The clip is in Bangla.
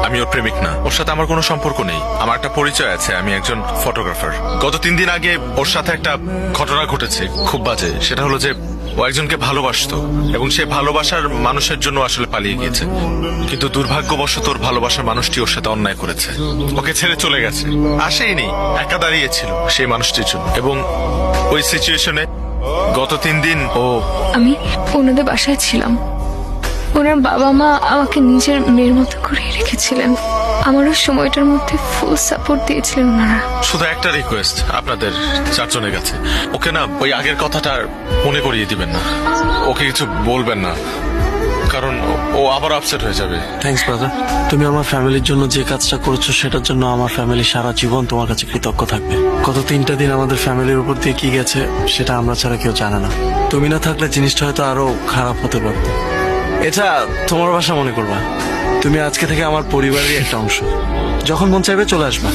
আমি ওর প্রেমিক না, ওর সাথে আমার কোনো সম্পর্ক নেই। আমার একটা পরিচয় আছে, আমি একজন ফটোগ্রাফার। গত 3 দিন আগে ওর সাথে একটা ঘটনা ঘটেছে, খুব বাজে। সেটা হলো যে ও একজনকে ভালোবাসতো এবং সে ভালোবাসার মানুষের জন্য আসলে পালিয়ে গিয়েছে, কিন্তু দুর্ভাগ্যবশত ওর ভালোবাসার মানুষটি ওর সাথে অন্যায় করেছে, ওকে ছেড়ে চলে গেছে। আসেইনি, একা দাঁড়িয়েছিল সেই মানুষটির জন্য। এবং ওই সিচুয়েশনে গত 3 দিন ও আমি ওনাদের বাসায় ছিলাম। ওনার বাবা মা আমাকে নিজের মেয়ের মতো করে রেখেছিলেন। আমারও সময়টার মধ্যে ফুল সাপোর্ট দিয়েছিলেন ওনারা। শুধু একটা রিকোয়েস্ট আপনাদের 4 জনের কাছে, ওকে না ওই আগের কথাটা মনে করিয়ে দিবেন না, ওকে কিছু বলবেন না, কারণ ও আবার আপসেট হয়ে যাবে। থ্যাঙ্কস ব্রাদার, তুমি আমার ফ্যামিলির জন্য যে কাজটা করেছো সেটার জন্য আমার ফ্যামিলি সারা জীবন তোমার কাছে কৃতজ্ঞ থাকবে। গত 3টা দিন আমাদের ফ্যামিলির উপর দিয়ে কি গেছে সেটা আমরা ছাড়া কেউ জানে না। তুমি না থাকলে জিনিসটা হয়তো আরো খারাপ হতে পারত। এটা তোমার বাসা মনে করবা, তুমি আজকে থেকে আমার পরিবারেরই একটা অংশ। যখন মন চাইবে চলে আসবা।